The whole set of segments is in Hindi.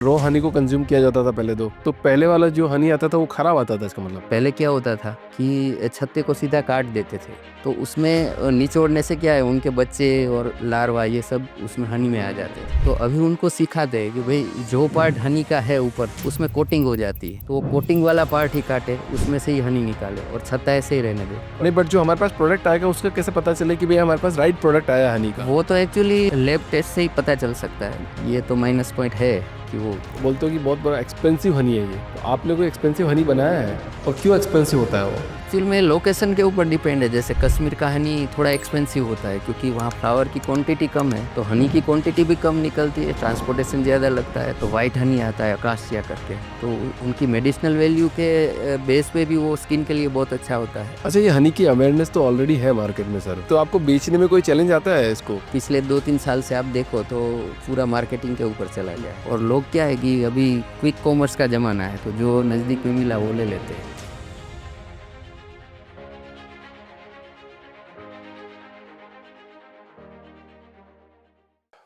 रॉ हनी को कंज्यूम किया जाता था पहले तो पहले वाला जो हनी आता था वो खराब आता था इसका मतलब। पहले क्या होता था कि छत्ते को सीधा काट देते थे, तो उसमें निचोड़ने से क्या है, उनके बच्चे और लार्वा ये सब उसमें हनी में आ जाते थे। तो अभी उनको सिखाते हैं कि भाई जो पार्ट हनी का है ऊपर उसमें कोटिंग हो जाती है, तो वो कोटिंग वाला पार्ट ही काटे, उसमें से ही हनी निकाले और छत्ता ऐसे ही रहने दे। नहीं, बट जो हमारे पास प्रोडक्ट आएगा उसका कैसे पता चले कि भाई हमारे पास राइट प्रोडक्ट आया हनी का? वो तो एक्चुअली लैब टेस्ट से ही पता चल सकता है। ये तो माइनस पॉइंट है कि वो बोलते हो कि बहुत बड़ा एक्सपेंसिव हनी है ये, तो आप लोगों को एक्सपेंसिव हनी बनाया है और क्यों एक्सपेंसिव होता है वो? एक्चुअल में लोकेशन के ऊपर डिपेंड है। जैसे कश्मीर का हनी थोड़ा एक्सपेंसिव होता है क्योंकि वहाँ फ्लावर की क्वांटिटी कम है, तो हनी की क्वांटिटी भी कम निकलती है, ट्रांसपोर्टेशन ज़्यादा लगता है, तो वाइट हनी आता है अकासिया करके। तो उनकी मेडिसिनल वैल्यू के बेस पे भी वो स्किन के लिए बहुत अच्छा होता है। अच्छा, ये हनी की अवेयरनेस तो ऑलरेडी है मार्केट में सर, तो आपको बेचने में कोई चैलेंज आता है इसको? पिछले 2-3 साल से आप देखो तो पूरा मार्केटिंग के ऊपर चला गया, और लोग क्या है कि अभी क्विक कॉमर्स का ज़माना है, तो जो नज़दीक में मिला वो ले लेते हैं।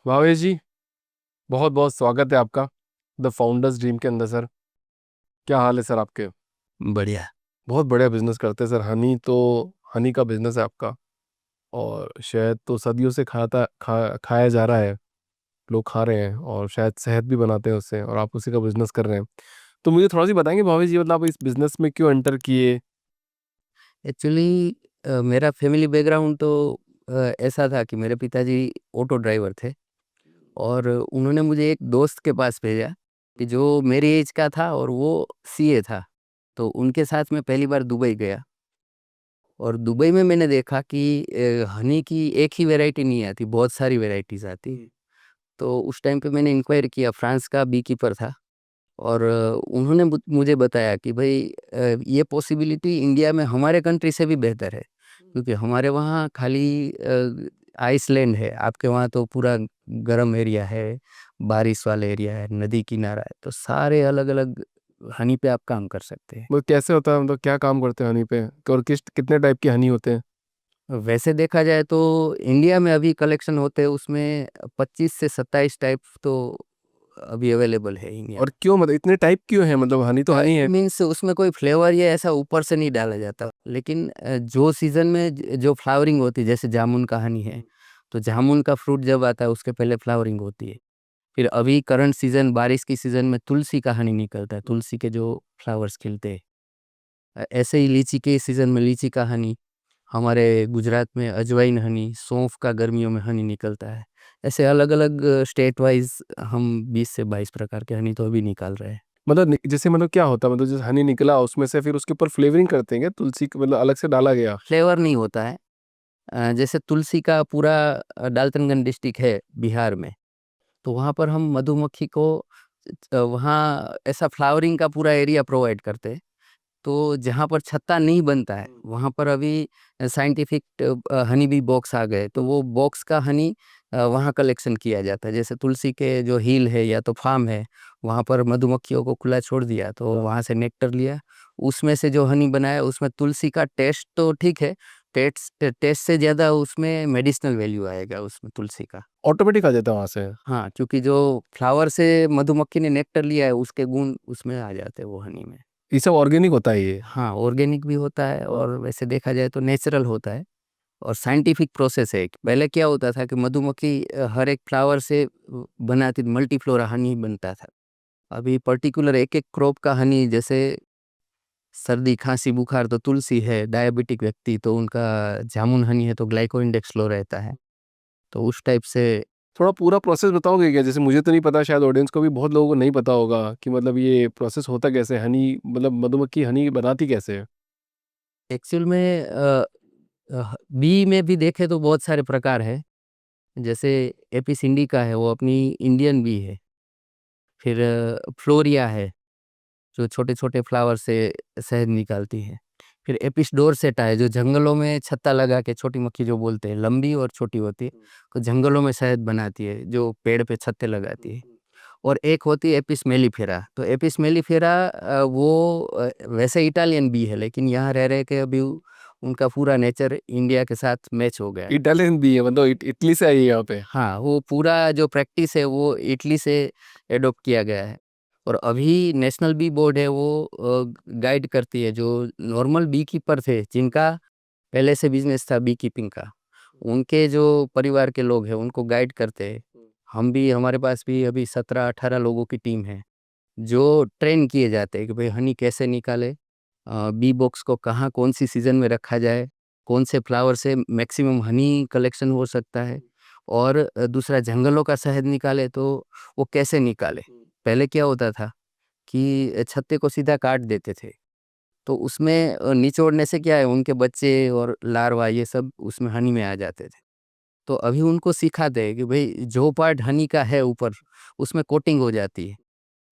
भावेश जी, बहुत बहुत स्वागत है आपका द फाउंडर्स ड्रीम के अंदर सर। क्या हाल है सर आपके? बढ़िया। बहुत बढ़िया बिजनेस करते हैं सर। हनी का बिजनेस है आपका, और शायद तो सदियों से खाया जा रहा है, लोग खा रहे हैं और शायद सेहत भी बनाते हैं उससे, और आप उसी का बिजनेस कर रहे हैं। तो मुझे थोड़ा सी बताएंगे भावेश जी, मतलब आप इस बिजनेस में क्यों एंटर किए? एक्चुअली मेरा फैमिली बैकग्राउंड तो ऐसा था कि मेरे पिताजी ऑटो ड्राइवर थे, और उन्होंने मुझे एक दोस्त के पास भेजा कि जो मेरी एज का था और वो सीए था। तो उनके साथ मैं पहली बार दुबई गया, और दुबई में मैंने देखा कि हनी की एक ही वैरायटी नहीं आती, बहुत सारी वैराइटीज़ आती हैं। तो उस टाइम पे मैंने इंक्वायरी किया, फ्रांस का बी कीपर था, और उन्होंने मुझे बताया कि भाई ये पॉसिबिलिटी इंडिया में हमारे कंट्री से भी बेहतर है, क्योंकि हमारे वहाँ खाली आइसलैंड है, आपके वहाँ तो पूरा गर्म एरिया है, बारिश वाला एरिया है, नदी किनारा है, तो सारे अलग अलग हनी पे आप काम कर सकते हैं। वो कैसे होता है, मतलब क्या काम करते हैं हनी पे, और कितने टाइप के हनी होते हैं? वैसे देखा जाए तो इंडिया में अभी कलेक्शन होते हैं उसमें 25 से 27 टाइप तो अभी अवेलेबल है इंडिया और में। क्यों, मतलब इतने टाइप क्यों है? मतलब हनी तो हनी है। मीन्स उसमें कोई फ्लेवर या ऐसा ऊपर से नहीं डाला जाता, लेकिन जो सीजन में जो फ्लावरिंग होती है, जैसे जामुन का हनी है, तो जामुन का फ्रूट जब आता है उसके पहले फ्लावरिंग होती है। फिर अभी करंट सीजन बारिश की सीजन में तुलसी का हनी निकलता है, तुलसी के जो फ्लावर्स खिलते हैं। ऐसे ही लीची के सीजन में लीची का हनी, हमारे गुजरात में अजवाइन हनी, सौंफ का गर्मियों में हनी निकलता है। ऐसे अलग अलग स्टेट वाइज हम 20 से 22 प्रकार के हनी तो अभी निकाल रहे हैं। मतलब जैसे मतलब क्या होता है, मतलब जैसे हनी निकला उसमें से फिर उसके ऊपर फ्लेवरिंग करते हैं क्या? तुलसी मतलब अलग से डाला गया? फ्लेवर नहीं होता है। जैसे तुलसी का पूरा डाल्टनगंज डिस्ट्रिक्ट है बिहार में, तो वहाँ पर हम मधुमक्खी को वहाँ ऐसा फ्लावरिंग का पूरा एरिया प्रोवाइड करते हैं। तो जहाँ पर छत्ता नहीं बनता है, वहाँ पर अभी साइंटिफिक हनी बी बॉक्स आ गए, तो वो बॉक्स का हनी वहाँ कलेक्शन किया जाता है। जैसे तुलसी के जो हिल है या तो फार्म है, वहाँ पर मधुमक्खियों को खुला छोड़ दिया, तो वहाँ से नेक्टर लिया, उसमें से जो हनी बनाया, उसमें तुलसी का टेस्ट तो ठीक है, टेस्ट टेस्ट से ज़्यादा उसमें मेडिसिनल वैल्यू आएगा उसमें तुलसी का। ऑटोमेटिक आ जाता है वहां से? हाँ, क्योंकि जो फ्लावर से मधुमक्खी ने नेक्टर लिया है, उसके गुण उसमें आ जाते हैं वो हनी में। ये सब ऑर्गेनिक होता है ये? हाँ, ऑर्गेनिक भी होता है, और वैसे देखा जाए तो नेचुरल होता है, और साइंटिफिक प्रोसेस है। पहले क्या होता था कि मधुमक्खी हर एक फ्लावर से बनाती मल्टीफ्लोरा हनी बनता था। अभी पर्टिकुलर एक-एक क्रॉप का हनी, जैसे सर्दी, खाँसी, बुखार तो तुलसी है, डायबिटिक व्यक्ति तो उनका जामुन हनी है तो ग्लाइको इंडेक्स लो रहता है। तो उस टाइप से थोड़ा पूरा प्रोसेस बताओगे क्या? जैसे मुझे तो नहीं पता, शायद ऑडियंस को भी बहुत लोगों को नहीं पता होगा कि मतलब ये प्रोसेस होता कैसे, हनी मतलब मधुमक्खी हनी बनाती कैसे है? एक्चुअल में बी में भी देखें तो बहुत सारे प्रकार हैं। जैसे एपिस इंडिका है, वो अपनी इंडियन बी है। फिर फ्लोरिया है, जो छोटे-छोटे फ्लावर से शहद निकालती है। फिर एपिस डोरसेटा है, जो जंगलों में छत्ता लगा के, छोटी मक्खी जो बोलते हैं, लंबी और छोटी होती है, तो जंगलों में शहद बनाती है, जो पेड़ पे छत्ते लगाती है। और एक होती है एपिस मेलिफेरा, तो एपिस मेलिफेरा वो वैसे इटालियन बी है, लेकिन यहाँ रह के अभी उनका पूरा नेचर इंडिया के साथ मैच हो गया है। इटालियन भी है, मतलब इटली से आई है यहाँ पे? हाँ, वो पूरा जो प्रैक्टिस है वो इटली से एडॉप्ट किया गया है। और अभी नेशनल बी बोर्ड है वो गाइड करती है। जो नॉर्मल बी कीपर थे जिनका पहले से बिजनेस था बी कीपिंग का, उनके जो परिवार के लोग हैं उनको गाइड करते हैं। हम भी, हमारे पास भी अभी 17-18 लोगों की टीम है जो ट्रेन किए जाते हैं कि भाई हनी कैसे निकाले, बी बॉक्स को कहाँ कौन सी सीजन में रखा जाए, कौन से फ्लावर से मैक्सिमम हनी कलेक्शन हो सकता है, और दूसरा जंगलों का शहद निकाले तो वो कैसे निकाले। पहले क्या होता था कि छत्ते को सीधा काट देते थे, तो उसमें निचोड़ने से क्या है, उनके बच्चे और लार्वा ये सब उसमें हनी में आ जाते थे। तो अभी उनको सिखाते हैं कि भाई जो पार्ट हनी का है ऊपर, उसमें कोटिंग हो जाती है,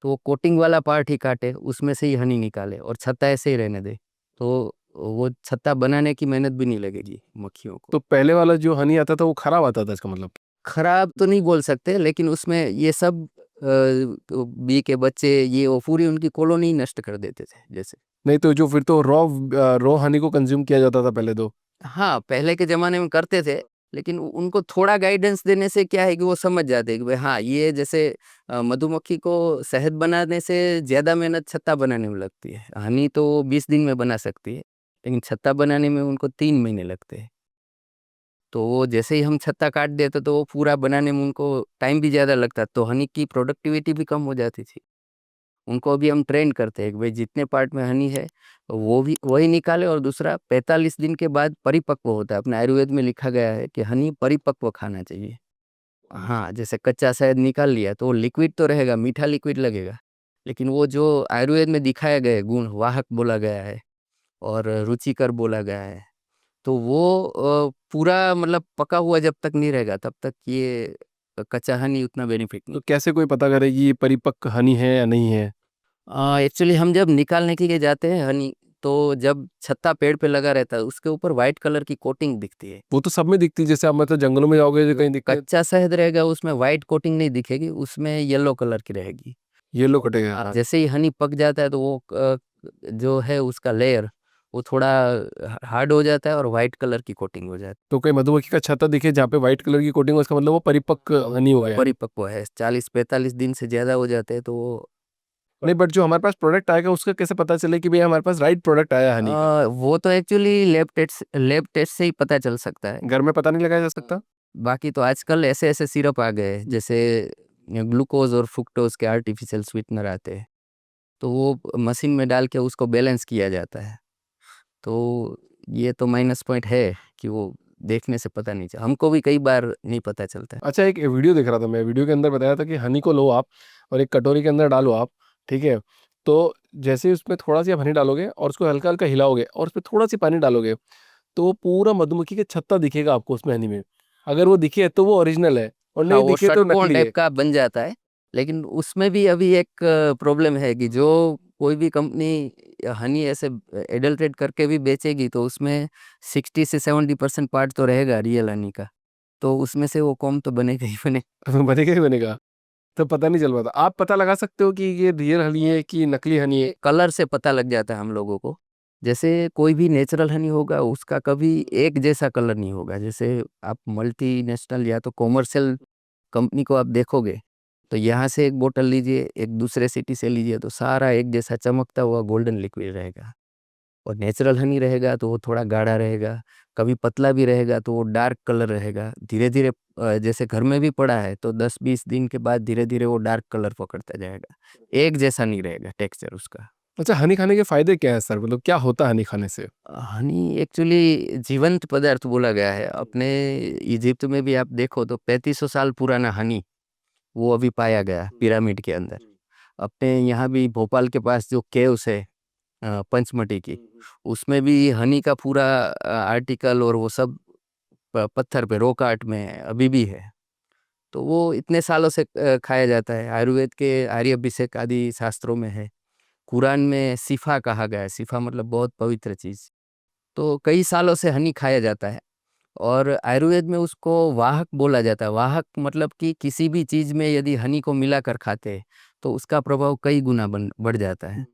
तो वो कोटिंग वाला पार्ट ही काटे, उसमें से ही हनी निकाले और छत्ता ऐसे ही रहने दे। तो वो छत्ता बनाने की मेहनत भी नहीं लगेगी मक्खियों को। तो पहले वाला जो हनी आता था वो खराब आता था इसका मतलब? खराब तो नहीं बोल सकते, लेकिन उसमें ये सब बी के बच्चे ये वो पूरी उनकी कॉलोनी नष्ट कर देते थे जैसे। नहीं तो जो फिर तो रॉ रॉ हनी को कंज्यूम किया जाता था पहले तो। हाँ, पहले के ज़माने में करते थे, लेकिन उनको थोड़ा गाइडेंस देने से क्या है कि वो समझ जाते हैं कि भाई हाँ, ये जैसे मधुमक्खी को शहद बनाने से ज़्यादा मेहनत छत्ता बनाने में लगती है। हनी तो 20 दिन में बना सकती है, लेकिन छत्ता बनाने में उनको 3 महीने लगते हैं। तो वो जैसे ही हम छत्ता काट देते तो वो पूरा बनाने में उनको टाइम भी ज़्यादा लगता, तो हनी की प्रोडक्टिविटी भी कम हो जाती थी। उनको अभी हम ट्रेन करते हैं कि भाई जितने पार्ट में हनी है वो भी वही निकाले, और दूसरा 45 दिन के बाद परिपक्व होता है। अपने आयुर्वेद में लिखा गया है कि हनी परिपक्व खाना चाहिए। हाँ, जैसे कच्चा शहद निकाल लिया तो वो लिक्विड तो रहेगा, मीठा लिक्विड लगेगा, लेकिन वो जो आयुर्वेद में दिखाया गया है गुण, वाहक बोला गया है और रुचिकर बोला गया है, तो वो पूरा मतलब पका हुआ जब तक नहीं रहेगा तब तक ये कच्चा हनी उतना बेनिफिट नहीं। तो कैसे कोई पता करे कि ये परिपक्व हनी है या नहीं है? एक्चुअली हम जब निकालने के लिए जाते हैं हनी, तो जब छत्ता पेड़ पे लगा रहता है उसके ऊपर व्हाइट कलर की कोटिंग दिखती है। वो तो सब में दिखती है, जैसे आप मतलब जंगलों में जाओगे जो कहीं दिखते हैं। कच्चा शहद रहेगा उसमें व्हाइट कोटिंग नहीं दिखेगी, उसमें येलो कलर की रहेगी। येलो कटेगा। जैसे ही हनी पक जाता है तो वो जो है उसका लेयर वो थोड़ा हार्ड हो जाता है और व्हाइट कलर की कोटिंग हो जाती तो कहीं मधुमक्खी का छत्ता दिखे जहाँ पे व्हाइट कलर की कोटिंग हो, उसका मतलब वो परिपक्व हनी हो है। गया है। परिपक्व है, 40-45 दिन से ज्यादा हो जाते हैं तो वो नहीं, बट जो हमारे पास प्रोडक्ट आएगा उसका कैसे पता चले कि भाई हमारे पास राइट प्रोडक्ट आया हनी का? वो तो एक्चुअली लैब टेस्ट से ही पता चल सकता है। घर में पता नहीं लगाया जा सकता? बाकी तो आजकल ऐसे ऐसे सिरप आ गए हैं, जैसे ग्लूकोज और फ्रुक्टोज के आर्टिफिशियल स्वीटनर आते हैं, तो वो मशीन में डाल के उसको बैलेंस किया जाता है। तो ये तो माइनस पॉइंट है कि वो देखने से पता नहीं चला, हमको भी कई बार नहीं पता चलता है। अच्छा, एक वीडियो देख रहा था मैं, वीडियो के अंदर बताया था कि हनी को लो आप और एक कटोरी के अंदर डालो आप, ठीक है? तो जैसे ही उसमें थोड़ा सी आप हनी डालोगे और उसको हल्का हल्का हिलाओगे और उसमें थोड़ा सी पानी डालोगे, तो वो पूरा मधुमक्खी के छत्ता दिखेगा आपको उसमें हनी में। अगर वो दिखे तो वो ओरिजिनल है और हाँ, नहीं वो दिखे तो षटकोण नकली टाइप है। का बन जाता है, लेकिन उसमें भी अभी एक प्रॉब्लम है कि जो कोई भी कंपनी हनी ऐसे एडल्ट्रेट करके भी बेचेगी तो उसमें 60 से 70% पार्ट तो रहेगा रियल हनी का, तो उसमें से वो कॉम तो बनेगा ही बने। बनेगा ही बनेगा। तो पता नहीं चल पाता। आप पता लगा सकते हो कि ये रियल हनी है कि नकली हनी है? कलर से पता लग जाता है हम लोगों को। जैसे कोई भी नेचुरल हनी होगा उसका कभी एक जैसा कलर नहीं होगा। जैसे आप मल्टीनेशनल या तो कॉमर्शियल कंपनी को आप देखोगे, तो यहाँ से एक बोतल लीजिए, एक दूसरे सिटी से लीजिए, तो सारा एक जैसा चमकता हुआ गोल्डन लिक्विड रहेगा। और नेचुरल हनी रहेगा तो वो थोड़ा गाढ़ा रहेगा, कभी पतला भी रहेगा तो वो डार्क कलर रहेगा। धीरे धीरे जैसे घर में भी पड़ा है तो 10-20 दिन के बाद धीरे धीरे वो डार्क कलर पकड़ता जाएगा। एक जैसा नहीं रहेगा टेक्सचर उसका। अच्छा, हनी खाने के फायदे क्या है सर? मतलब क्या होता है हनी खाने से? हनी एक्चुअली जीवंत पदार्थ बोला गया है। अपने इजिप्ट में भी आप देखो तो 3500 साल पुराना हनी वो अभी पाया गया पिरामिड के अंदर। अपने यहाँ भी भोपाल के पास जो केव्स है पंचमढ़ी की, उसमें भी हनी का पूरा आर्टिकल और वो सब पत्थर पे रॉक आर्ट में अभी भी है। तो वो इतने सालों से खाया जाता है। आयुर्वेद के आर्याभिषेक आदि शास्त्रों में है। कुरान में शिफा कहा गया है, शिफा मतलब बहुत पवित्र चीज। तो कई सालों से हनी खाया जाता है, और आयुर्वेद में उसको वाहक बोला जाता है। वाहक मतलब कि किसी भी चीज में यदि हनी को मिलाकर खाते हैं तो उसका प्रभाव कई गुना बढ़ जाता है।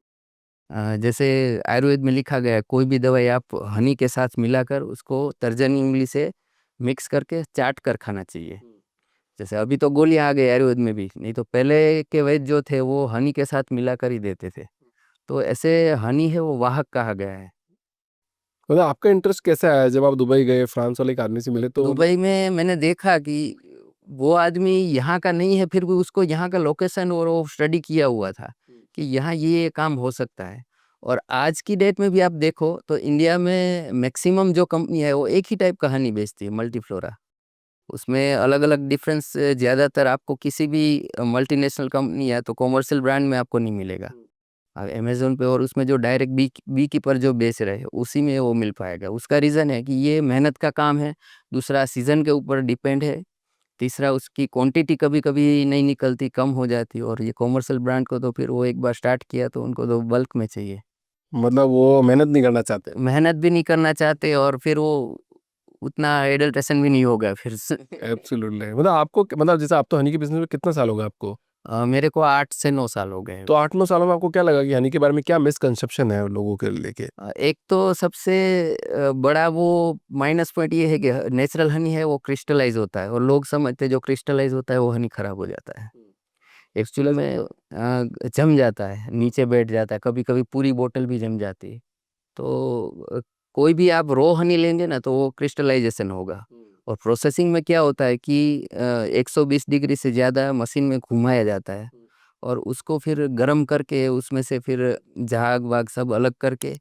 जैसे आयुर्वेद में लिखा गया है कोई भी दवाई आप हनी के साथ मिलाकर उसको तर्जनी उंगली से मिक्स करके चाट कर खाना चाहिए। जैसे अभी तो गोलियां आ गई आयुर्वेद में भी, नहीं तो पहले के वैद्य जो थे वो हनी के साथ मिला कर ही देते थे। तो ऐसे हनी है वो वाहक कहा गया है। मतलब आपका इंटरेस्ट कैसे आया जब आप दुबई गए, फ्रांस वाले एक आदमी से मिले तो? दुबई में मैंने देखा कि वो आदमी यहाँ का नहीं है, फिर भी उसको यहाँ का लोकेशन और वो स्टडी किया हुआ था कि यहाँ ये काम हो सकता है। और आज की डेट में भी आप देखो तो इंडिया में मैक्सिमम जो कंपनी है वो एक ही टाइप का हनी बेचती है, मल्टीफ्लोरा। उसमें अलग अलग डिफरेंस ज़्यादातर आपको किसी भी मल्टीनेशनल कंपनी है तो कॉमर्शियल ब्रांड में आपको नहीं मिलेगा। अमेज़न पे और उसमें जो डायरेक्ट बी कीपर जो बेच रहे हैं उसी में वो मिल पाएगा। उसका रीज़न है कि ये मेहनत का काम है, दूसरा सीज़न के ऊपर डिपेंड है, तीसरा उसकी क्वांटिटी कभी-कभी नहीं निकलती, कम हो जाती। और ये कॉमर्शियल ब्रांड को तो फिर वो एक बार स्टार्ट किया तो उनको तो बल्क में चाहिए। मतलब वो मेहनत नहीं करना चाहते? मेहनत भी नहीं करना चाहते और फिर वो उतना एडल्ट्रेशन भी नहीं होगा फिर से। एब्सोल्युटली। मतलब आपको मतलब जैसे आप तो हनी के बिजनेस में कितना साल हो गया आपको? मेरे को 8 से 9 साल हो गए हैं। तो 8-9 सालों में आपको क्या लगा कि हनी के बारे में क्या मिसकंसेप्शन है लोगों के लेके? एक तो सबसे बड़ा वो माइनस पॉइंट ये है कि नेचुरल हनी है वो क्रिस्टलाइज होता है और लोग समझते हैं जो क्रिस्टलाइज होता है वो हनी खराब हो जाता है। एक्चुअली में जम जाता है, नीचे बैठ जाता है, कभी-कभी पूरी बोतल भी जम जाती है। तो कोई भी आप रॉ हनी लेंगे ना तो वो क्रिस्टलाइजेशन होगा। और प्रोसेसिंग में क्या होता है कि 120 डिग्री से ज़्यादा मशीन में घुमाया जाता है और उसको फिर गरम करके उसमें से फिर झाग-वाग सब अलग करके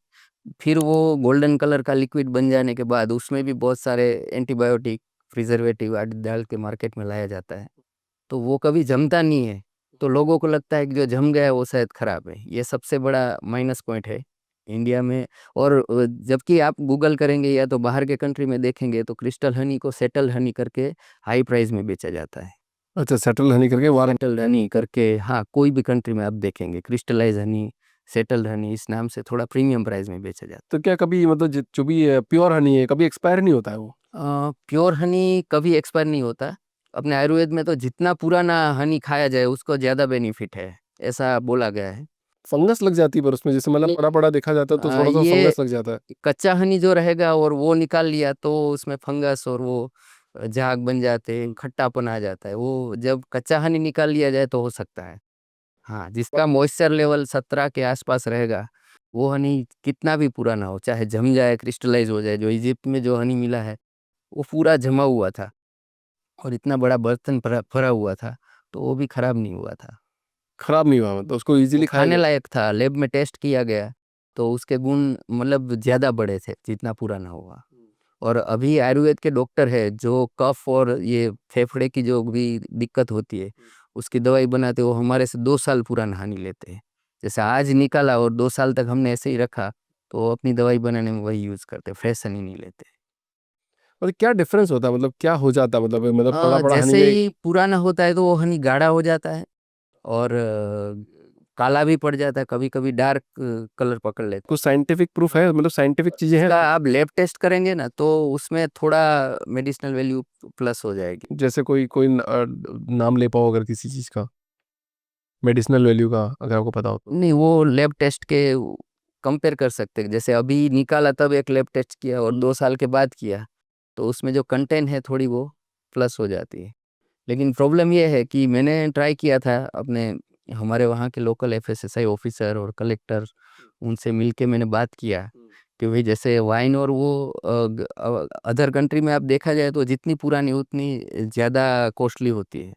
फिर वो गोल्डन कलर का लिक्विड बन जाने के बाद उसमें भी बहुत सारे एंटीबायोटिक, प्रिजर्वेटिव आदि डाल के मार्केट में लाया जाता है। तो वो कभी जमता नहीं है, तो लोगों को लगता है कि जो जम गया है वो शायद खराब है। ये सबसे बड़ा माइनस पॉइंट है इंडिया में। और जबकि आप गूगल करेंगे या तो बाहर के कंट्री में देखेंगे तो क्रिस्टल हनी को सेटल हनी करके हाई प्राइस में बेचा जाता है। अच्छा, सेटल हनी करके वारंटी। सेटल्ड हनी करके हाँ, कोई भी कंट्री में आप देखेंगे क्रिस्टलाइज़ हनी, सेटल्ड हनी इस नाम से थोड़ा प्रीमियम प्राइस में बेचा जाता तो क्या कभी मतलब जो भी प्योर हनी है कभी एक्सपायर नहीं होता है वो? है। प्योर हनी कभी एक्सपायर नहीं होता। अपने आयुर्वेद में तो जितना पुराना हनी खाया जाए उसको ज़्यादा बेनिफिट है, ऐसा बोला गया है। फंगस लग जाती है पर उसमें जैसे मतलब नहीं, पड़ा पड़ा देखा जाता है तो थोड़ा सा ये फंगस लग जाता है। कच्चा हनी जो रहेगा और वो निकाल लिया तो उसमें फंगस और वो झाग बन जाते हैं, खट्टापन आ जाता है। वो जब कच्चा हनी निकाल लिया जाए तो हो सकता है। हाँ, जिसका मॉइस्चर लेवल 17 के आसपास रहेगा, वो हनी कितना भी पुराना हो, चाहे जम जाए, क्रिस्टलाइज़ हो जाए। जो इजिप्ट में जो हनी मिला है, वो पूरा जमा हुआ था और इतना बड़ा बर्तन भरा भरा हुआ था, तो वो भी खराब नहीं हुआ था। खराब नहीं हुआ मतलब उसको वो इजीली खाया खाने जा। लायक था, लैब में टेस्ट किया गया, तो उसके गुण मतलब ज़्यादा बड़े थे, जितना पुराना हुआ। और अभी आयुर्वेद के डॉक्टर हैं जो कफ और ये फेफड़े की जो भी दिक्कत होती है उसकी दवाई बनाते वो हमारे से 2 साल पुराना हनी लेते हैं। जैसे आज निकाला और 2 साल तक हमने ऐसे ही रखा तो वो अपनी दवाई बनाने में वही यूज करते, फ्रेश हनी नहीं लेते। मतलब क्या डिफरेंस होता है, मतलब क्या हो जाता है, मतलब पड़ा पड़ा हनी जैसे में? ही पुराना होता है तो वो हनी गाढ़ा हो जाता है और काला भी पड़ जाता है, कभी कभी डार्क कलर पकड़ लेता कुछ साइंटिफिक प्रूफ है, मतलब साइंटिफिक है। चीजें हैं? इसका आप लैब टेस्ट करेंगे ना तो उसमें थोड़ा मेडिसिनल वैल्यू प्लस हो जाएगी। जैसे कोई कोई नाम ले पाओ अगर किसी चीज का मेडिसिनल वैल्यू का, अगर आपको पता हो तो? नहीं, वो लैब टेस्ट के कंपेयर कर सकते हैं। जैसे अभी निकाला तब एक लैब टेस्ट किया और 2 साल के बाद किया तो उसमें जो कंटेंट है थोड़ी वो प्लस हो जाती है। लेकिन प्रॉब्लम ये है कि मैंने ट्राई किया था अपने हमारे वहाँ के लोकल एफएसएसआई ऑफिसर और कलेक्टर, उनसे मिलके मैंने बात किया कि भाई जैसे वाइन और वो अदर कंट्री में आप देखा जाए तो जितनी पुरानी उतनी ज़्यादा कॉस्टली होती है।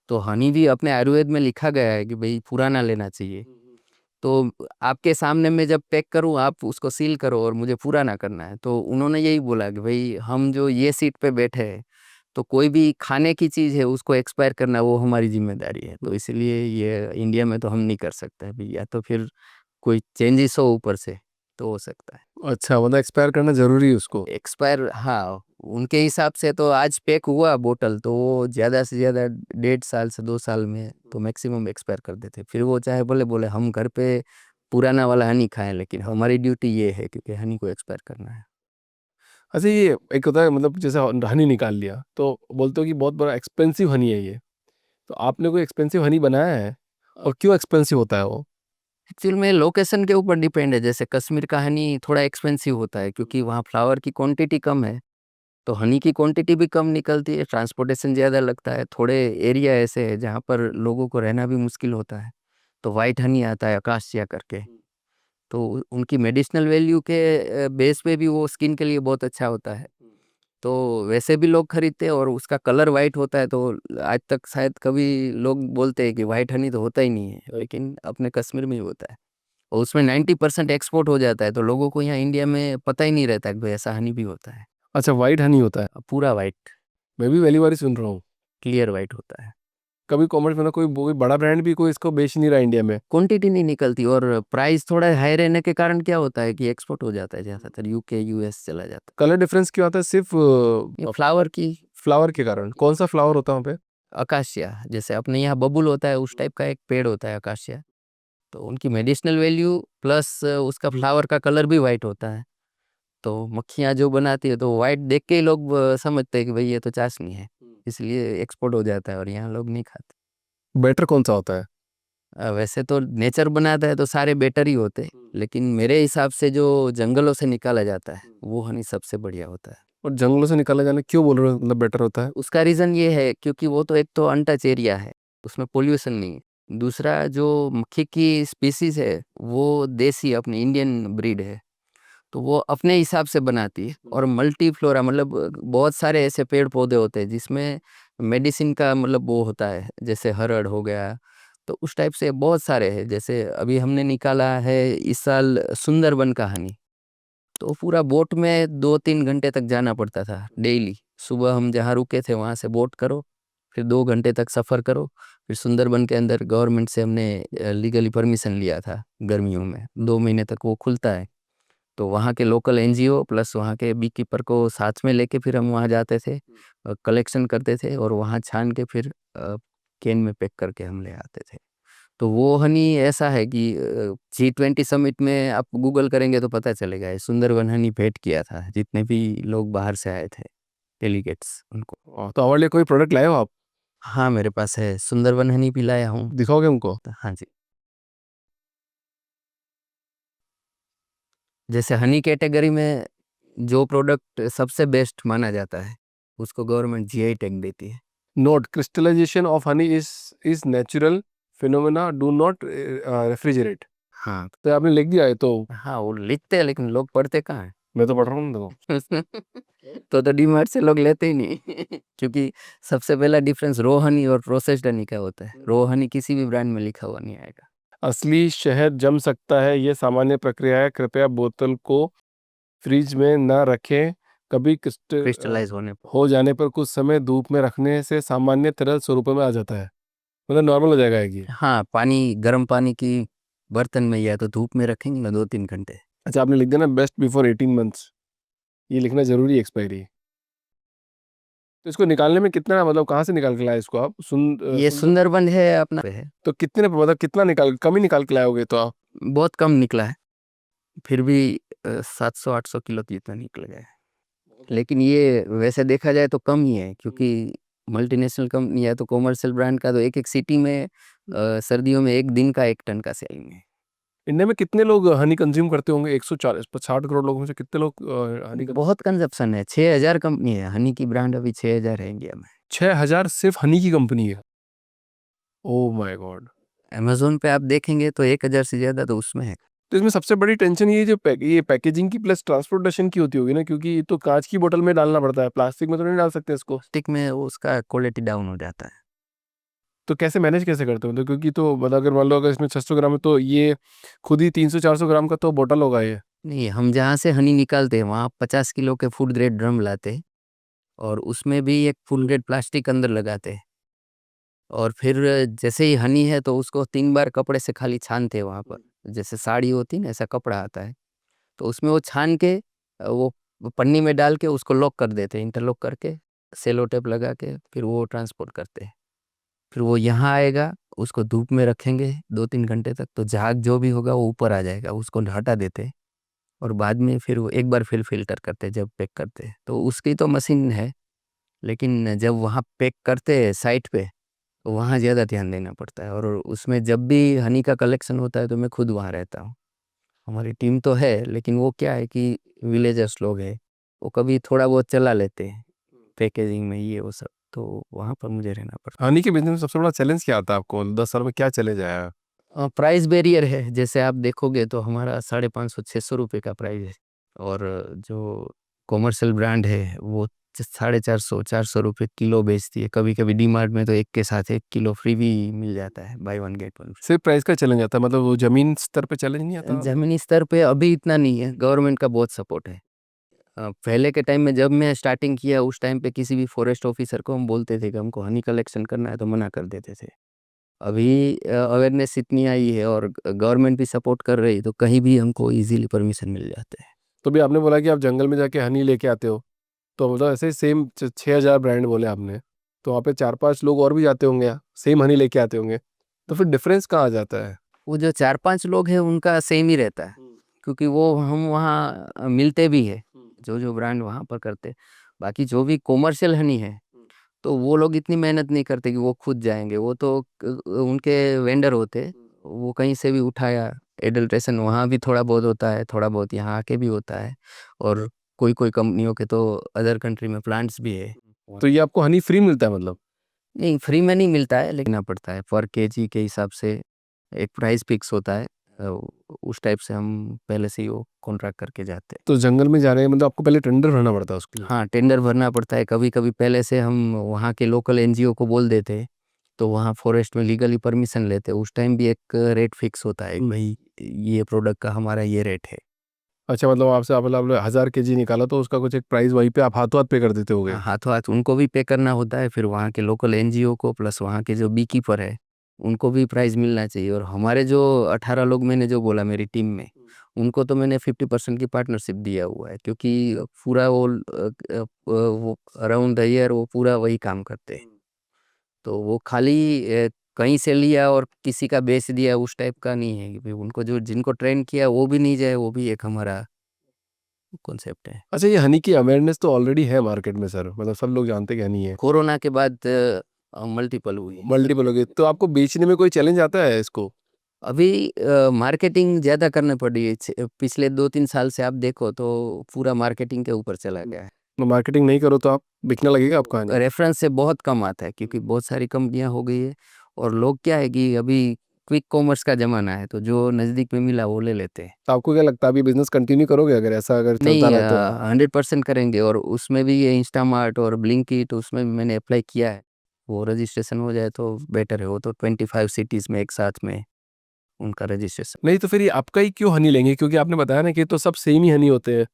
तो हनी भी अपने आयुर्वेद में लिखा गया है कि भाई पुराना लेना चाहिए। तो आपके सामने मैं जब पैक करूँ आप उसको सील करो और मुझे पूरा ना करना है। तो उन्होंने यही बोला कि भाई हम जो ये सीट पे बैठे हैं तो कोई भी खाने की चीज़ है उसको एक्सपायर करना वो हमारी जिम्मेदारी है। तो इसलिए ये इंडिया में तो हम नहीं कर सकते हैं भई, या तो फिर कोई चेंजेस हो ऊपर से तो हो सकता है। अच्छा, मतलब एक्सपायर करना जरूरी है उसको? एक्सपायर हाँ, उनके हिसाब से तो आज पैक हुआ बोतल तो वो ज़्यादा से ज़्यादा 1.5 साल से 2 साल में तो मैक्सिमम एक्सपायर कर देते। फिर वो चाहे बोले बोले हम घर पे पुराना वाला हनी खाएँ लेकिन हमारी ड्यूटी ये है क्योंकि हनी को एक्सपायर करना है। अच्छा, ये एक होता है मतलब जैसे हनी निकाल लिया तो बोलते हो कि बहुत बड़ा एक्सपेंसिव हनी है ये, तो आपने कोई एक्सपेंसिव हनी बनाया है? और क्यों एक्सपेंसिव होता है वो? एक्चुअल में लोकेशन के ऊपर डिपेंड है। जैसे कश्मीर का हनी थोड़ा एक्सपेंसिव होता है क्योंकि वहाँ फ्लावर की क्वांटिटी कम है तो हनी की क्वांटिटी भी कम निकलती है, ट्रांसपोर्टेशन ज़्यादा लगता है, थोड़े एरिया ऐसे है जहाँ पर लोगों को रहना भी मुश्किल होता है, तो वाइट हनी आता है अकासिया करके। तो उनकी मेडिसिनल वैल्यू के बेस पे भी वो स्किन के लिए बहुत अच्छा होता है, तो वैसे भी लोग खरीदते हैं। और उसका कलर वाइट होता है, तो आज तक शायद कभी लोग बोलते हैं कि वाइट हनी तो होता ही नहीं है, लेकिन अपने कश्मीर में ही होता है और उसमें 90% एक्सपोर्ट हो जाता है, तो लोगों को यहाँ इंडिया में पता ही नहीं रहता कि भाई ऐसा हनी भी होता है। अच्छा, वाइट हनी होता है? पूरा वाइट, मैं भी पहली बार ही सुन रहा हूँ। क्लियर वाइट होता है। कभी कॉमर्स में ना कोई बड़ा ब्रांड भी कोई इसको बेच नहीं रहा इंडिया में? क्वांटिटी नहीं निकलती और प्राइस थोड़ा हाई रहने के कारण क्या होता है कि एक्सपोर्ट हो जाता है ज़्यादातर, यूके यूएस चला जाता कलर डिफरेंस क्यों आता है? सिर्फ है। ये फ्लावर की, फ्लावर के कारण? कौन सा फ्लावर होता है वहाँ पे? अकाशिया, जैसे अपने यहाँ बबुल होता है उस टाइप का एक पेड़ होता है अकाशिया, तो उनकी मेडिसिनल वैल्यू प्लस उसका फ्लावर का कलर भी वाइट होता है। तो मक्खियाँ जो बनाती है तो वाइट देख के ही लोग समझते हैं कि भाई ये तो चाशनी है, इसलिए एक्सपोर्ट हो जाता है और यहाँ लोग नहीं खाते। बेटर कौन सा होता है? वैसे तो नेचर बनाता है तो सारे बेटर ही होते हैं, लेकिन मेरे हिसाब से जो जंगलों से निकाला जाता है वो हनी सबसे बढ़िया होता है। और जंगलों से निकाला जाना क्यों बोल रहे हो, मतलब बेटर होता है? उसका रीज़न ये है क्योंकि वो तो एक तो अनटच एरिया है, उसमें पोल्यूशन नहीं है। दूसरा जो मक्खी की स्पीसीज है वो देसी अपनी इंडियन ब्रीड है, तो वो अपने हिसाब से बनाती है। और मल्टी फ्लोरा मतलब बहुत सारे ऐसे पेड़ पौधे होते हैं जिसमें मेडिसिन का मतलब वो होता है, जैसे हरड़ हो गया, तो उस टाइप से बहुत सारे हैं। जैसे अभी हमने निकाला है इस साल सुंदरबन का हनी, तो पूरा बोट में 2-3 घंटे तक जाना पड़ता था डेली। सुबह हम जहाँ रुके थे वहाँ से बोट करो, फिर 2 घंटे तक सफ़र करो, फिर सुंदरबन के अंदर गवर्नमेंट से हमने लीगली परमिशन लिया था। गर्मियों में 2 महीने तक वो खुलता है, तो वहाँ के लोकल एनजीओ प्लस वहाँ के बी कीपर को साथ में लेके फिर हम वहाँ जाते थे, कलेक्शन करते थे और वहाँ छान के फिर कैन में पैक करके हम ले आते थे। तो वो हनी ऐसा है कि G20 समिट में आप गूगल करेंगे तो पता चलेगा, ये सुंदरबन हनी भेंट किया था जितने भी लोग बाहर से आए थे डेलीगेट्स उनको। तो हमारे लिए कोई प्रोडक्ट लाए हो आप? हाँ मेरे पास है, सुंदरबन हनी पिलाया हूँ। दिखाओगे हमको? तो हाँ जी, जैसे हनी कैटेगरी में जो प्रोडक्ट सबसे बेस्ट माना जाता है उसको गवर्नमेंट जीआई टैग देती है। Note, crystallisation of honey is natural phenomena, do not refrigerate. हाँ तो आपने लिख दिया है तो? हाँ, वो लिखते हैं लेकिन लोग पढ़ते कहाँ हैं। मैं तो पढ़ रहा हूँ ना, देखो। तो डीमार्ट से लोग लेते ही नहीं क्योंकि सबसे पहला डिफरेंस रो हनी और प्रोसेस्ड हनी का होता है। रो हनी किसी भी ब्रांड में लिखा हुआ नहीं आएगा। असली शहद जम सकता है, ये सामान्य प्रक्रिया है, कृपया बोतल को फ्रिज में न रखें। कभी क्रिस्टलाइज होने पर। हो जाने पर कुछ समय धूप में रखने से सामान्य तरल स्वरूप में आ जाता है, मतलब नॉर्मल हो जाएगा ये। हाँ, पानी, गर्म पानी की बर्तन में या तो धूप में रखेंगे ना 2-3 घंटे। अच्छा, आपने लिख दिया ना बेस्ट बिफोर 18 मंथ्स, ये लिखना जरूरी है एक्सपायरी। तो इसको निकालने में कितना, मतलब कहाँ से निकाल के लाए इसको आप? ये सुंदर। सुंदरबन है अपना है। तो कितने, मतलब कितना निकाल, कम ही निकाल के लाए होगे तो आप? बहुत कम निकला है, फिर भी 700-800 किलो जितना निकल गया है। लेकिन ये वैसे देखा जाए तो कम ही है, क्योंकि मल्टीनेशनल कंपनी है तो कॉमर्शियल ब्रांड का तो एक एक सिटी में सर्दियों में एक दिन का 1 टन का सेलिंग है। इंडिया में कितने लोग हनी कंज्यूम करते होंगे? 140-60 करोड़ लोगों में से कितने लोग हनी? बहुत कंजप्शन है, 6,000 कंपनी है हनी की, ब्रांड अभी 6,000 है इंडिया में। 6,000 सिर्फ हनी की कंपनी है? Oh my God. अमेजोन पे आप देखेंगे तो 1,000 से ज़्यादा तो उसमें है। तो इसमें सबसे बड़ी टेंशन ये जो ये पैकेजिंग की प्लस ट्रांसपोर्टेशन की होती होगी ना, क्योंकि ये तो कांच की बोतल में डालना पड़ता है, प्लास्टिक में तो नहीं डाल सकते इसको। प्लास्टिक में वो उसका क्वालिटी डाउन हो जाता है। तो कैसे मैनेज कैसे करते हो? तो क्योंकि तो मतलब अगर मान लो अगर इसमें 600 ग्राम है तो ये खुद ही 300-400 ग्राम का तो बोतल होगा ये। नहीं, हम जहाँ से हनी निकालते हैं वहाँ 50 किलो के फूड ग्रेड ड्रम लाते हैं और उसमें भी एक फुल ग्रेड प्लास्टिक अंदर लगाते हैं। और फिर जैसे ही हनी है तो उसको 3 बार कपड़े से खाली छानते हैं वहाँ पर। जैसे साड़ी होती है ना, ऐसा कपड़ा आता है, तो उसमें वो छान के वो पन्नी में डाल के उसको लॉक कर देते हैं, इंटरलॉक करके सेलो टेप लगा के फिर वो ट्रांसपोर्ट करते हैं। फिर वो यहाँ आएगा, उसको धूप में रखेंगे 2-3 घंटे तक, तो झाग जो भी होगा वो ऊपर आ जाएगा, उसको हटा देते हैं। और बाद में फिर वो एक बार फिर फ़िल्टर करते हैं जब पैक करते हैं, तो उसकी तो मशीन है। लेकिन जब वहाँ पैक करते हैं साइट पे, तो वहाँ ज़्यादा ध्यान देना पड़ता है। और उसमें जब भी हनी का कलेक्शन होता है तो मैं खुद वहाँ रहता हूँ। हमारी टीम तो है लेकिन वो क्या है कि विलेजर्स लोग हैं, वो कभी थोड़ा बहुत चला लेते हैं पैकेजिंग में ये वो सब, तो वहाँ पर मुझे रहना पड़ता हनी के बिजनेस में सबसे बड़ा चैलेंज क्या आता है आपको? 10 साल में क्या चैलेंज आया? है। प्राइस बैरियर है, जैसे आप देखोगे तो हमारा 550-600 रुपये का प्राइस है, और जो कॉमर्शियल ब्रांड है वो 450-400 रुपये किलो बेचती है। कभी कभी डी मार्ट में तो एक के साथ 1 किलो फ्री भी मिल जाता है, बाय वन गेट वन। सिर्फ प्राइस का चैलेंज आता है, मतलब वो जमीन स्तर पे चैलेंज नहीं आता? जमीनी स्तर पे अभी इतना नहीं है, गवर्नमेंट का बहुत सपोर्ट है। पहले के टाइम में जब मैं स्टार्टिंग किया उस टाइम पे किसी भी फॉरेस्ट ऑफिसर को हम बोलते थे कि हमको हनी कलेक्शन करना है तो मना कर देते थे। अभी अवेयरनेस इतनी आई है और गवर्नमेंट भी सपोर्ट कर रही है, तो कहीं भी हमको इजीली परमिशन मिल जाते हैं। तो भी आपने बोला कि आप जंगल में जाके हनी लेके आते हो, तो मतलब ऐसे ही सेम 6,000 ब्रांड बोले आपने, तो वहाँ पे 4-5 लोग और भी जाते होंगे, सेम हनी लेके आते होंगे, तो फिर डिफरेंस कहाँ आ जाता है? वो जो 4-5 लोग हैं उनका सेम ही रहता है, क्योंकि वो हम वहाँ मिलते भी है, जो जो ब्रांड वहाँ पर करते। बाकी जो भी कॉमर्शियल हनी है तो वो लोग इतनी मेहनत नहीं करते कि वो खुद जाएंगे, वो तो उनके वेंडर होते, वो कहीं से भी उठाया। एडल्ट्रेशन वहाँ भी थोड़ा बहुत होता है, थोड़ा बहुत यहाँ आके भी होता है, और कोई कोई कंपनियों के तो अदर कंट्री में प्लांट्स भी है। तो ये आपको हनी फ्री मिलता है मतलब? नहीं, फ्री में नहीं मिलता है, लेना पड़ता है पर केजी के हिसाब से, एक प्राइस फिक्स होता है। अ, उस टाइप से हम पहले से ही वो कॉन्ट्रैक्ट करके जाते हैं। तो जंगल में जा रहे हैं मतलब आपको पहले टेंडर भरना पड़ता है उसके लिए? हाँ, टेंडर भरना पड़ता है। कभी कभी पहले से हम वहाँ के लोकल एनजीओ को बोल देते हैं, तो वहाँ फॉरेस्ट में लीगली परमिशन लेते हैं। उस टाइम भी एक रेट फिक्स होता है कि भाई ये प्रोडक्ट का हमारा ये रेट है। अच्छा, मतलब आपसे आप मतलब 1,000 kg निकाला तो उसका कुछ एक प्राइस वहीं पे आप हाथों हाथ पे कर देते हाँ, होगे? हाथों हाथ उनको भी पे करना होता है, फिर वहाँ के लोकल एनजीओ को, प्लस वहाँ के जो बी कीपर है उनको भी प्राइस मिलना चाहिए। और हमारे जो 18 लोग, मैंने जो बोला मेरी टीम में, उनको तो मैंने 50% की पार्टनरशिप दिया हुआ है, क्योंकि पूरा वो अराउंड द ईयर वो पूरा वही काम करते हैं। तो वो खाली कहीं से लिया और किसी का बेच दिया उस टाइप का नहीं है कि भाई उनको जो जिनको ट्रेन किया वो भी नहीं जाए, वो भी एक हमारा कॉन्सेप्ट है। अच्छा, ये हनी की अवेयरनेस तो ऑलरेडी है मार्केट में सर, मतलब सब लोग जानते हैं कि हनी है। कोरोना के बाद मल्टीपल हुई। मल्टीपल हो गई, तो आपको बेचने में कोई चैलेंज आता है इसको? अभी मार्केटिंग ज़्यादा करनी पड़ी है। पिछले 2-3 साल से आप देखो तो पूरा मार्केटिंग के ऊपर चला गया है। तो मार्केटिंग नहीं करो तो आप बिकने लगेगा आपका हनी? रेफरेंस से बहुत कम आता है, क्योंकि बहुत सारी कंपनियां हो गई है, और लोग क्या है कि अभी क्विक कॉमर्स का ज़माना है, तो जो नज़दीक में मिला वो ले लेते हैं। तो आपको क्या लगता है अभी बिजनेस कंटिन्यू करोगे अगर ऐसा अगर चलता नहीं, रहा तो? 100% करेंगे, और उसमें भी ये इंस्टामार्ट और ब्लिंकिट, उसमें भी मैंने अप्लाई किया है। वो रजिस्ट्रेशन हो जाए तो बेटर है। वो तो 25 सिटीज़ में एक साथ में उनका रजिस्ट्रेशन। नहीं तो फिर ये आपका ही क्यों हनी लेंगे, क्योंकि आपने बताया ना कि ये तो सब सेम ही हनी होते हैं।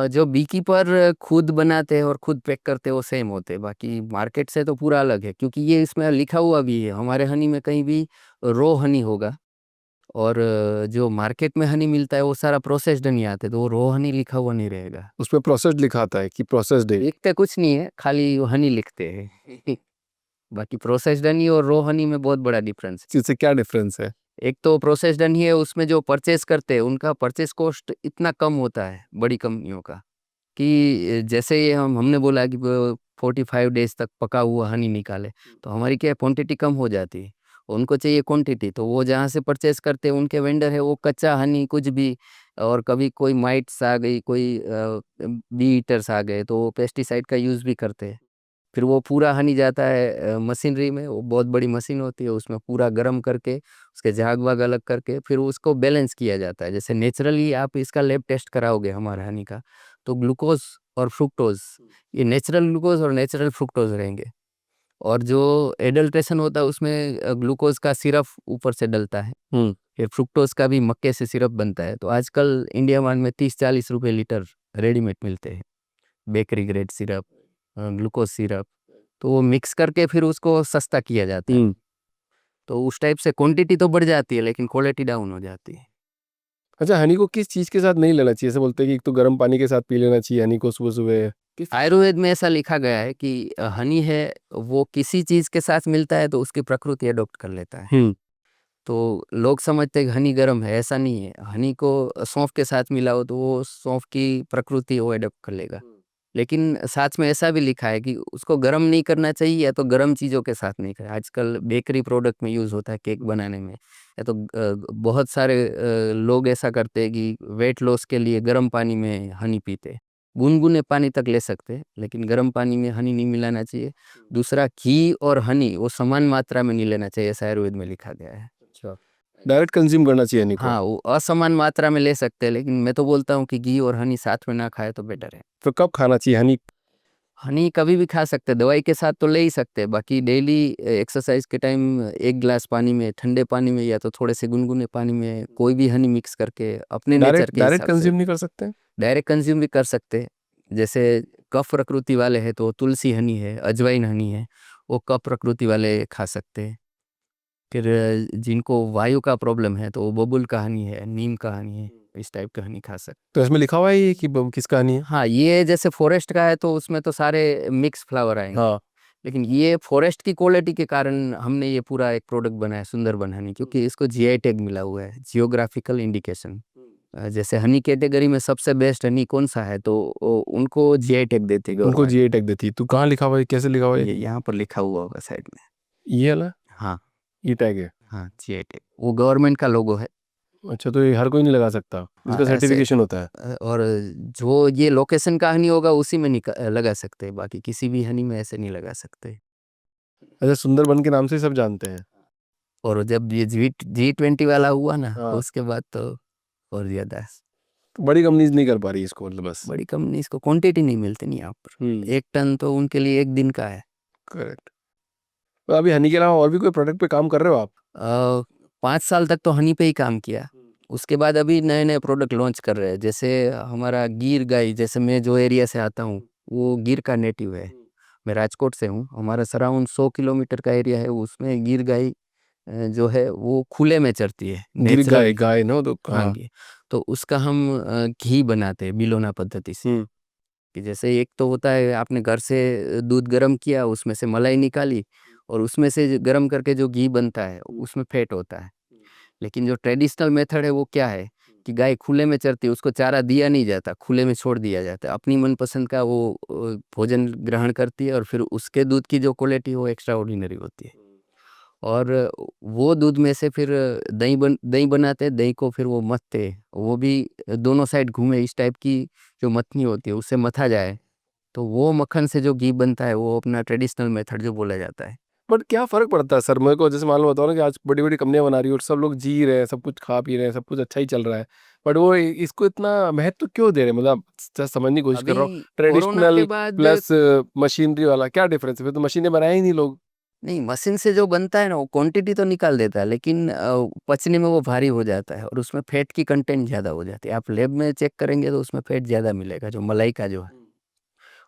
जो बीकीपर खुद बनाते हैं और खुद पैक करते हैं वो सेम होते हैं, बाकी मार्केट से तो पूरा अलग है, क्योंकि ये इसमें लिखा हुआ भी है हमारे हनी में कहीं भी रो हनी होगा, और जो मार्केट में हनी मिलता है वो सारा प्रोसेस्ड हनी आता है, तो वो रो हनी लिखा हुआ नहीं रहेगा। उसमें प्रोसेस्ड लिखा आता है कि प्रोसेस्ड है? लिखते कुछ नहीं है, खाली वो हनी लिखते हैं। बाकी प्रोसेस्ड हनी और रो हनी में बहुत बड़ा डिफरेंस है। इससे क्या डिफरेंस है? एक तो प्रोसेस्ड हनी है, उसमें जो परचेस करते हैं उनका परचेस कॉस्ट इतना कम होता है बड़ी कंपनियों का, कि जैसे ये हमने बोला कि 45 डेज तक पका हुआ हनी निकाले, तो हमारी क्या क्वांटिटी कम हो जाती है। उनको चाहिए क्वांटिटी, तो वो जहाँ से परचेस करते हैं उनके वेंडर है, वो कच्चा हनी कुछ भी, और कभी कोई माइट्स आ गई, कोई बी ईटर्स आ गए, तो वो पेस्टिसाइड का यूज़ भी करते हैं। फिर वो पूरा हनी जाता है मशीनरी में, वो बहुत बड़ी मशीन होती है, उसमें पूरा गर्म करके उसके झाग वाग अलग करके फिर उसको बैलेंस किया जाता है। जैसे नेचुरली आप इसका लैब टेस्ट कराओगे हमारे हनी का, तो ग्लूकोज और फ्रुक्टोज, ये नेचुरल ग्लूकोज और नेचुरल फ्रुक्टोज रहेंगे। और जो एडल्ट्रेशन होता है उसमें ग्लूकोज का सिरप ऊपर से डलता है, फिर फ्रुक्टोज का भी मक्के से सिरप बनता है। तो आजकल इंडिया मार्ट में 30-40 रुपए लीटर रेडीमेड मिलते हैं, bakery grade syrup, glucose syrup. तो वो मिक्स करके फिर उसको सस्ता किया जाता है। तो उस टाइप से क्वांटिटी तो बढ़ जाती है, लेकिन क्वालिटी डाउन हो जाती है। अच्छा, हनी को किस चीज़ के साथ नहीं लेना चाहिए? ऐसे बोलते हैं कि एक तो गर्म पानी के साथ पी लेना चाहिए हनी को सुबह सुबह, किस? आयुर्वेद में ऐसा लिखा गया है कि हनी है, वो किसी चीज के साथ मिलता है तो उसकी प्रकृति अडॉप्ट कर लेता है। तो लोग समझते हैं कि हनी गर्म है, ऐसा नहीं है। हनी को सौंफ के साथ मिला हो तो वो सौंफ की प्रकृति वो अडॉप्ट कर लेगा। लेकिन साथ में ऐसा भी लिखा है कि उसको गर्म नहीं करना चाहिए, या तो गर्म चीज़ों के साथ नहीं करें। आजकल बेकरी प्रोडक्ट में यूज़ होता है केक बनाने में, या तो बहुत सारे लोग ऐसा करते हैं कि वेट लॉस के लिए गर्म पानी में हनी पीते हैं। गुनगुने पानी तक ले सकते हैं, लेकिन गर्म पानी में हनी नहीं मिलाना चाहिए। दूसरा, घी और हनी वो समान मात्रा में नहीं लेना चाहिए, ऐसा आयुर्वेद में लिखा गया है। अच्छा, डायरेक्ट कंज्यूम करना चाहिए हनी को। हाँ, वो असमान मात्रा में ले सकते हैं, लेकिन मैं तो बोलता हूँ कि घी और हनी साथ में ना खाए तो बेटर है। फिर कब खाना चाहिए हनी? हनी कभी भी खा सकते हैं, दवाई के साथ तो ले ही सकते हैं। बाकी डेली एक्सरसाइज के टाइम एक गिलास पानी में, ठंडे पानी में या तो थोड़े से गुनगुने पानी में कोई भी हनी मिक्स करके अपने नेचर डायरेक्ट के डायरेक्ट हिसाब से कंज्यूम नहीं कर सकते? डायरेक्ट कंज्यूम भी कर सकते हैं। जैसे कफ प्रकृति वाले हैं तो तुलसी हनी है, अजवाइन हनी है, वो कफ प्रकृति वाले खा सकते हैं। फिर जिनको वायु का प्रॉब्लम है तो वो बबूल का हनी है, नीम का हनी है, इस टाइप का हनी खा सकते। तो इसमें लिखा हुआ है ये कि किसका हनी है? हाँ, ये जैसे फॉरेस्ट का है तो उसमें तो सारे मिक्स फ्लावर आएंगे। हाँ। लेकिन ये फॉरेस्ट की क्वालिटी के कारण हमने ये पूरा एक प्रोडक्ट बनाया सुंदरबन हनी, क्योंकि इसको जीआई टैग मिला हुआ है, जियोग्राफिकल इंडिकेशन। जैसे हनी कैटेगरी में सबसे बेस्ट हनी कौन सा है तो उनको जीआई टैग देती उनको गवर्नमेंट। जीआई टैग देती है। तू कहाँ लिखा हुआ है, कैसे लिखा हुआ है? ये यहाँ पर लिखा हुआ होगा साइड में। ये वाला हाँ ये टैग है? हाँ, जीआई टैग वो गवर्नमेंट का लोगो है। अच्छा, तो ये हर कोई नहीं लगा सकता, हाँ इसका ऐसे, सर्टिफिकेशन होता है? और जो ये लोकेशन का हनी होगा उसी में लगा सकते हैं, बाकी किसी भी हनी में ऐसे नहीं लगा सकते। अच्छा, सुंदरबन के नाम से ही सब जानते हैं। और जब ये G20 वाला हुआ ना हाँ। उसके बाद तो और ज्यादा तो बड़ी कंपनीज नहीं कर पा रही इसको, मतलब बस। बड़ी कंपनी, इसको क्वांटिटी नहीं मिलती नहीं यहाँ पर। 1 टन तो उनके लिए 1 दिन का है। करेक्ट। तो अभी हनी के अलावा और भी कोई प्रोडक्ट पे काम कर रहे हो आप? 5 साल तक तो हनी पे ही काम किया। उसके बाद अभी नए नए प्रोडक्ट लॉन्च कर रहे हैं। जैसे हमारा गिर गाय, जैसे मैं जो एरिया से आता हूँ वो गिर का नेटिव है। मैं राजकोट से हूँ, हमारा सराउंड 100 किलोमीटर का एरिया है, उसमें गिर गाय जो है वो खुले में चरती है, गिर गाय, नेचुरल। गाय ना तो हाँ, हाँ। घी। तो उसका हम घी बनाते हैं बिलोना पद्धति से। कि जैसे एक तो होता है आपने घर से दूध गर्म किया, उसमें से मलाई निकाली, और उसमें से गर्म करके जो घी बनता है उसमें फैट होता है। लेकिन जो ट्रेडिशनल मेथड है वो क्या है कि गाय खुले में चरती है, उसको चारा दिया नहीं जाता, खुले में छोड़ दिया जाता है, अपनी मनपसंद का वो भोजन ग्रहण करती है, और फिर उसके दूध की जो क्वालिटी है वो एक्स्ट्रा ऑर्डिनरी होती है। और वो दूध में से फिर दही बनाते हैं, दही को फिर वो मथते हैं, वो भी दोनों साइड घूमे इस टाइप की जो मथनी होती है उससे मथा जाए, तो वो मक्खन से जो घी बनता है वो अपना ट्रेडिशनल मेथड जो बोला जाता है। बट क्या फर्क पड़ता है सर, मेरे को जैसे मालूम होता है ना कि आज बड़ी बड़ी कंपनियां बना रही है और सब लोग जी रहे हैं, सब कुछ खा पी रहे हैं, सब कुछ अच्छा ही चल रहा है, बट वो इसको इतना महत्व क्यों दे रहे हैं? मतलब समझने की कोशिश कर अभी रहा हूँ। कोरोना के ट्रेडिशनल बाद, प्लस मशीनरी वाला क्या डिफरेंस है? फिर तो मशीनें बनाए ही नहीं लोग। नहीं, मशीन से जो बनता है ना वो क्वांटिटी तो निकाल देता है, लेकिन पचने में वो भारी हो जाता है और उसमें फैट की कंटेंट ज़्यादा हो जाती है। आप लैब में चेक करेंगे तो उसमें फैट ज़्यादा मिलेगा जो मलाई का जो है।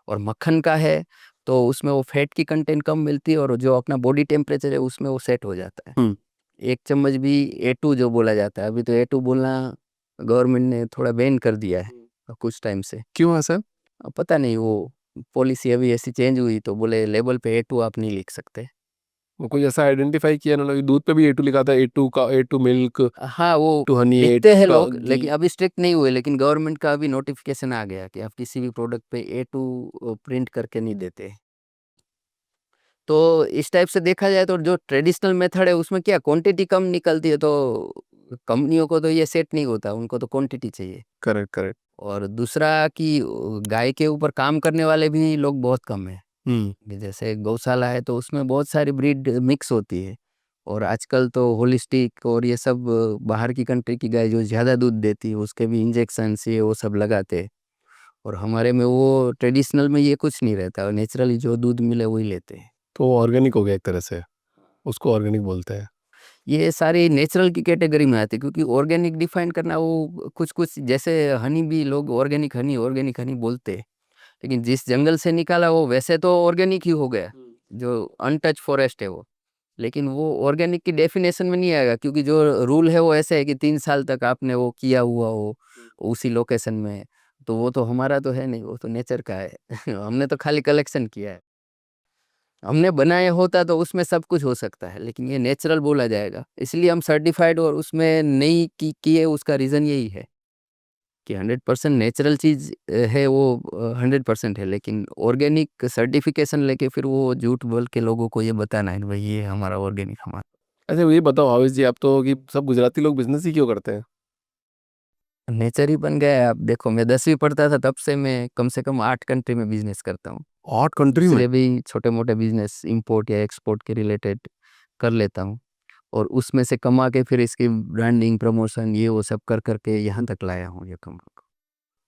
और मक्खन का है तो उसमें वो फैट की कंटेंट कम मिलती है, और जो अपना बॉडी टेम्परेचर है उसमें वो सेट हो जाता है। 1 चम्मच भी A2 जो बोला जाता है, अभी तो A2 बोलना गवर्नमेंट ने थोड़ा बैन कर दिया है कुछ टाइम से। क्यों है सर? अब पता नहीं, वो पॉलिसी अभी ऐसी चेंज हुई तो बोले लेबल पे A2 आप नहीं लिख सकते। वो कुछ ऐसा आइडेंटिफाई किया ना, दूध पे भी A2 लिखा था, A2 का, A2 मिल्क, हाँ, वो A2 हनी, लिखते A2 हैं का लोग, घी। लेकिन अभी स्ट्रिक्ट नहीं हुए। लेकिन गवर्नमेंट का अभी नोटिफिकेशन आ गया कि आप किसी भी प्रोडक्ट पे A2 प्रिंट करके नहीं देते। तो इस टाइप से देखा जाए तो जो ट्रेडिशनल मेथड है उसमें क्या क्वांटिटी कम निकलती है, तो कंपनियों को तो ये सेट नहीं होता, उनको तो क्वांटिटी चाहिए। Correct correct. और दूसरा कि गाय के ऊपर काम करने वाले भी लोग बहुत कम हैं। कि जैसे गौशाला है तो उसमें बहुत सारी ब्रीड मिक्स होती है, और आजकल तो होलिस्टिक और ये सब बाहर की कंट्री की गाय जो ज़्यादा दूध देती है उसके भी इंजेक्शन से वो सब लगाते हैं। और हमारे में वो ट्रेडिशनल में ये कुछ नहीं रहता, और नेचुरली जो दूध मिले वही लेते हैं। तो ऑर्गेनिक हो गया एक तरह से, उसको ऑर्गेनिक बोलते हैं। ये सारे नेचुरल की कैटेगरी में आते हैं, क्योंकि ऑर्गेनिक डिफाइन करना वो कुछ कुछ, जैसे हनी भी लोग ऑर्गेनिक हनी बोलते हैं, लेकिन जिस जंगल से निकाला वो वैसे तो ऑर्गेनिक ही हो गया, जो अनटच फॉरेस्ट है वो। लेकिन वो ऑर्गेनिक की डेफिनेशन में नहीं आएगा, क्योंकि जो रूल है वो ऐसे है कि 3 साल तक आपने वो किया हुआ हो उसी लोकेशन में, तो वो तो हमारा तो है नहीं, वो तो नेचर का है। हमने तो खाली कलेक्शन किया है। हमने बनाया होता तो उसमें सब कुछ हो सकता है, लेकिन ये नेचुरल बोला जाएगा, इसलिए हम सर्टिफाइड और उसमें नहीं किए। उसका रीज़न यही है कि 100% नेचुरल चीज़ है वो, 100% है, लेकिन ऑर्गेनिक सर्टिफिकेशन लेके फिर वो झूठ बोल के लोगों को ये बताना है भाई ये हमारा ऑर्गेनिक हमारा। अच्छा, ये बताओ हाविस जी, आप तो कि सब गुजराती लोग बिजनेस ही क्यों करते हैं? नेचर ही बन गया है। आप देखो, मैं 10वीं पढ़ता था तब से मैं कम से कम 8 कंट्री में बिजनेस करता हूँ। और कंट्री में? दूसरे भी छोटे मोटे बिजनेस इंपोर्ट या एक्सपोर्ट के रिलेटेड कर लेता हूँ, और उसमें से कमा के फिर इसकी ब्रांडिंग प्रमोशन ये वो सब कर करके यहाँ तक लाया हूँ ये कम।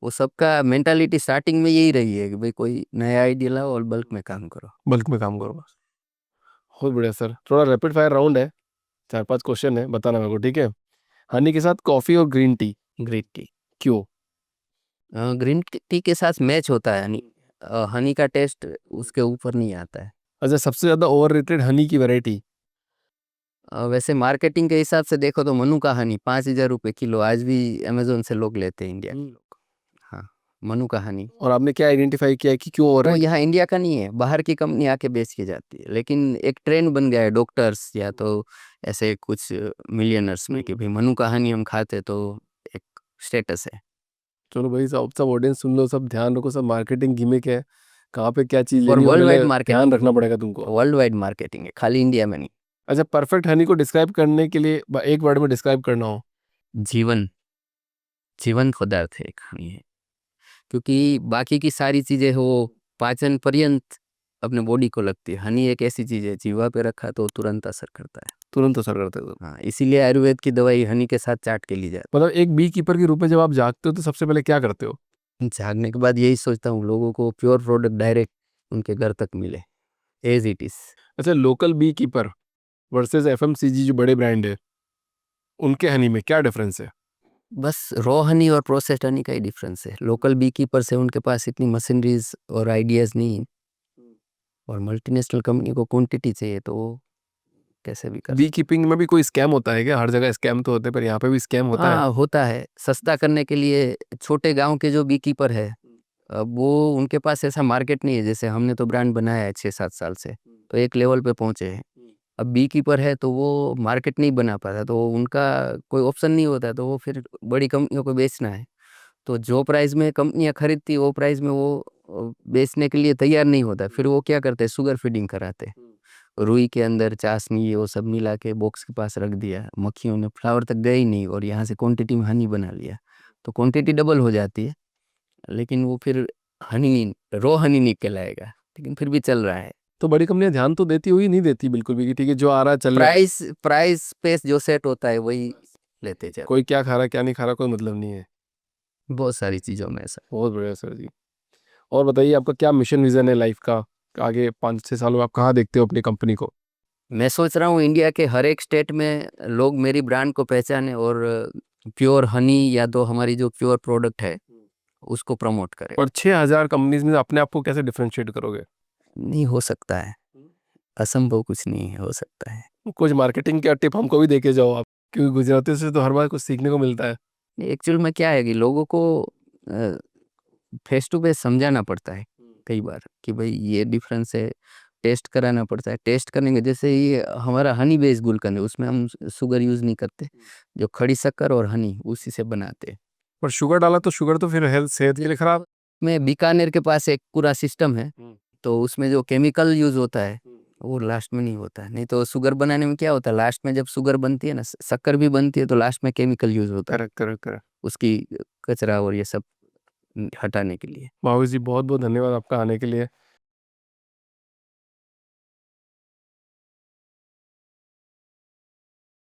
वो सबका मेंटालिटी स्टार्टिंग में यही रही है कि भाई कोई नया आइडिया लाओ और बल्क में काम करो। बल्क में काम करो बस। बहुत बढ़िया सर, थोड़ा रैपिड फायर राउंड है, 4-5 क्वेश्चन है, बताना मेरे को, ठीक है? हनी के साथ कॉफी और ग्रीन टी? Green tea. क्यों? ग्रीन टी के साथ मैच होता है हनी। हनी का टेस्ट उसके ऊपर नहीं आता है। अच्छा, सबसे ज्यादा ओवररेटेड हनी की वैरायटी? वैसे मार्केटिंग के हिसाब से देखो तो मनुका हनी 5,000 रुपये किलो आज भी अमेजोन से लोग लेते हैं, इंडिया के लोग। हाँ, मनुका हनी। और आपने क्या आइडेंटिफाई किया है कि क्यों वो ओवररेट? यहाँ इंडिया का नहीं है, बाहर की कंपनी आके बेच के जाती है, लेकिन एक ट्रेंड बन गया है डॉक्टर्स या तो ऐसे कुछ मिलियनर्स में कि भाई मनुका हनी हम खाते, तो एक स्टेटस है। चलो भाई, सब सब ऑडियंस सुन लो, सब ध्यान रखो, सब मार्केटिंग गिमिक है, कहाँ पे क्या चीज और लेनी हो वर्ल्ड पहले वाइड ध्यान मार्केटिंग, रखना पड़ेगा तुमको। वर्ल्ड वाइड मार्केटिंग है, खाली इंडिया में नहीं। अच्छा, परफेक्ट हनी को डिस्क्राइब करने के लिए एक वर्ड में डिस्क्राइब करना हो? जीवन, जीवन पदार्थ है एक हनी है, क्योंकि बाकी की सारी चीजें हो पाचन पर्यंत अपने बॉडी को लगती है, हनी एक ऐसी चीज है जीवा पे रखा तो तुरंत असर करता है। तुरंत असर करते हो? हाँ, इसीलिए आयुर्वेद की दवाई हनी के साथ चाट के ली जाती मतलब एक बी कीपर के रूप में जब आप जागते हो तो सबसे पहले क्या करते हो? है। जागने के बाद यही सोचता हूँ लोगों को प्योर प्रोडक्ट डायरेक्ट उनके घर तक मिले, एज इट इज। अच्छा, local bee keeper versus FMCG जो बड़े ब्रांड है, उनके हनी में क्या डिफरेंस है? बस रॉ हनी और प्रोसेस्ड हनी का ही डिफरेंस है। लोकल बी कीपर से उनके पास इतनी मशीनरीज और आइडियाज नहीं है, और मल्टीनेशनल कंपनी को क्वांटिटी चाहिए तो वो कैसे भी कर बी सकते। कीपिंग में भी कोई स्कैम होता है क्या? हर जगह स्कैम तो होते हैं, पर यहाँ पे भी स्कैम होता है? हाँ, होता है। सस्ता करने के लिए छोटे गांव के जो बी कीपर है, अब वो उनके पास ऐसा मार्केट नहीं है। जैसे हमने तो ब्रांड बनाया है 6-7 साल से, तो एक लेवल पे पहुंचे हैं। अब बी कीपर है तो वो मार्केट नहीं बना पाता, तो उनका कोई ऑप्शन नहीं होता, तो वो फिर बड़ी कंपनियों को बेचना है। तो जो प्राइस में कंपनियां खरीदती वो प्राइस में वो बेचने के लिए तैयार नहीं होता, फिर वो क्या करते हैं, शुगर फीडिंग कराते हैं। रुई के अंदर चाशनी ये वो सब मिला के बॉक्स के पास रख दिया, मक्खियों ने फ्लावर तक गए ही नहीं, और यहाँ से क्वांटिटी में हनी बना लिया, तो क्वांटिटी डबल हो जाती है। लेकिन वो फिर हनी नहीं, रॉ हनी नहीं कहलाएगा, लेकिन फिर भी चल रहा है। तो बड़ी कंपनियां ध्यान तो देती हुई नहीं देती बिल्कुल भी कि ठीक है जो आ रहा है चल रहा है? प्राइस प्राइस पे जो सेट होता है वही लेते जाते। कोई क्या खा रहा है क्या नहीं खा रहा कोई मतलब नहीं है। बहुत सारी चीजों में ऐसा। बहुत बढ़िया सर जी। और बताइए, आपका क्या मिशन विजन है लाइफ का? आगे 5-6 सालों में आप कहाँ देखते हो अपनी कंपनी को? मैं सोच रहा हूँ इंडिया के हर एक स्टेट में लोग मेरी ब्रांड को पहचाने और प्योर हनी या तो हमारी जो प्योर प्रोडक्ट है उसको प्रमोट करें। और 6,000 कंपनीज में अपने आप को कैसे डिफरेंशिएट करोगे? नहीं हो सकता है, असंभव कुछ नहीं है, हो सकता है। कुछ मार्केटिंग क्या टिप हमको भी देके जाओ आप, क्योंकि गुजरातियों से तो हर बार कुछ सीखने को मिलता है। एक्चुअल में क्या है कि लोगों को फेस टू फेस समझाना पड़ता है कई बार कि भाई ये डिफरेंस है, टेस्ट कराना पड़ता है। टेस्ट करने के जैसे ये हमारा हनी बेस्ड गुलकंद है, उसमें हम शुगर यूज नहीं करते, जो खड़ी शक्कर और हनी उसी से बनाते हैं। पर शुगर डाला तो शुगर तो फिर हेल्थ सेहत के लिए खराब। में बीकानेर के पास एक पूरा सिस्टम है, तो उसमें जो केमिकल यूज होता है वो लास्ट में नहीं होता है। नहीं तो शुगर बनाने में क्या होता है, लास्ट में जब शुगर बनती है ना, शक्कर भी बनती है, तो लास्ट में केमिकल यूज होता है करेक्ट करेक्ट करेक्ट। उसकी कचरा और ये सब हटाने के लिए। महावीर जी, बहुत बहुत धन्यवाद आपका आने के लिए।